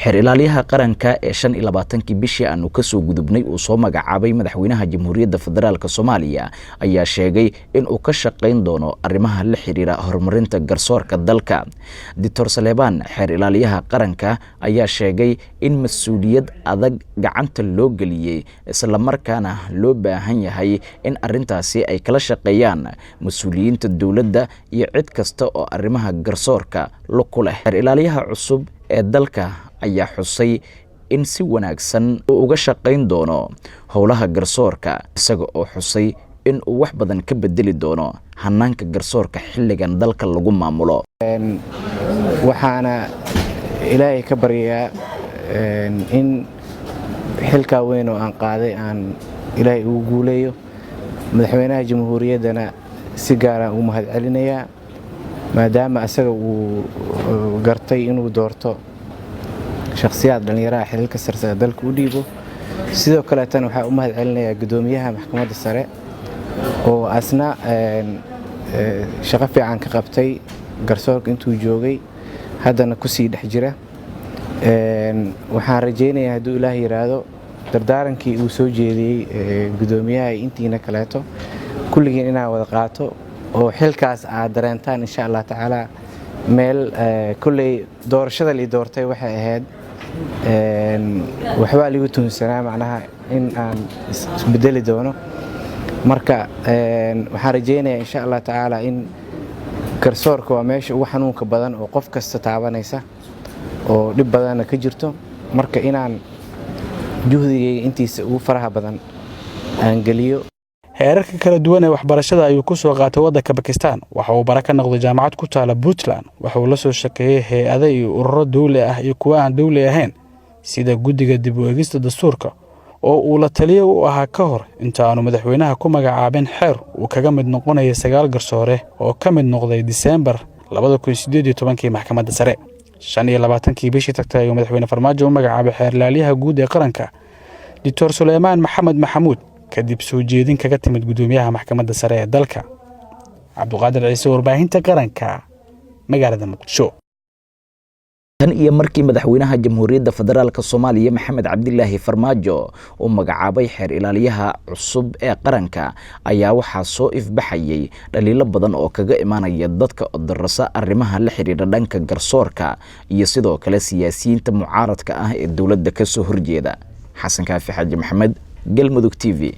xeer ilaaliyaha qaranka ee 25 bishii aanu ka soo gudubnay uu soo magacaabay madaxweynaha Jamhuuriyadda Federaalka Soomaaliya ayaa sheegay in uu ka shaqeyn doono arrimaha la xiriira horumarinta garsoorka dalka. Dr. Saleebaan xeer ilaaliyaha qaranka ayaa sheegay in mas'uuliyad adag gacanta loo geliyay isla markaana loo baahan yahay in arrintaasi ay kala shaqeeyaan mas'uuliyiinta dawladda iyo cid kasta oo arrimaha garsoorka ku leh. Xeer ilaaliyaha cusub ee dalka ayaa xusay in si wanaagsan uu uga shaqeyn doono howlaha garsoorka isaga oo xusay in uu wax badan ka bedeli doono hanaanka garsoorka xilligan dalka lagu maamulo. waxaana ilaahay ka baryaa in xilka weyn oo aan qaaday aan ilaahay ugu guuleeyo madaxweynaha jamhuuriyaddana si gaar ah u mahad celinayaa maadaama asaga uu gartay inuu doorto shakhsiyaad dhalinyarada xilka sare ee dalka u dhiibo. sidoo kale tan waxa uu mahad celinayaa gudoomiyaha maxkamadda sare oo asna shaqo fiican ka qabtay garsoorka intuu joogay haddana ku sii dhex jira. waxaan rajaynayaa hadduu ilaahay yiraahdo dardaarankii uu soo jeediyay gudoomiyaha intiina kaleeto kulligiin inaan wada qaato oo xilkaas aad dareentaan insha Allah tacaala meel kulley doorashada li doortay waxay ahayd waxba ligu tunsanaa macnaha in aan isbedeli doono. marka waxaan rajaynayaa insha Allah tacaala in garsoorka waa meesha ugu xanuunka badan oo qof kasta taabanaysa oo dhib badan ka jirto. marka inaan juhdigay intiisa ugu faraha badan aan galiyo. heerarka kala duwan ee waxbarashada ayuu ku soo qaatay waddanka Pakistan waxa uu baraka noqday jaamacad ku taala Puntland waxa uu la soo shaqeeyay hay'ado iyo ururo dawli ah iyo kuwa aan dawli ahayn sida guddiga dib u eegista dastuurka oo uu la taliyo u ahaa ka hor inta aanu madaxweynaha ku magacaabin xeer uu kaga mid noqonay 9 garsoore oo ka mid noqday December 2018 maxkamadda sare. 25 bishii tagtay ayuu madaxweyne Farmaajo u magacaabay xeer ilaaliyaha guud ee qaranka Dr. Suleymaan Maxamed Maxamuud kadib soo jeedin kaga timid gudoomiyaha maxkamadda sare ee dalka. Cabduqaadir Ciise, warbaahinta qaranka, magaalada Muqdisho. tan iyo markii madaxweynaha Jamhuuriyadda Federaalka Soomaaliya Maxamed Cabdilaahi Farmaajo uu magacaabay xeer ilaaliyaha cusub ee qaranka ayaa waxaa soo ifbaxayay dhaliilo badan oo kaga imaanaya dadka odarasa arrimaha la xiriira dhanka garsoorka iyo sidoo kale siyaasiyiinta mucaaradka ah ee dawladda ka soo horjeeda. Xasan Kaafi Xaaji Maxamed, Galmudug TV.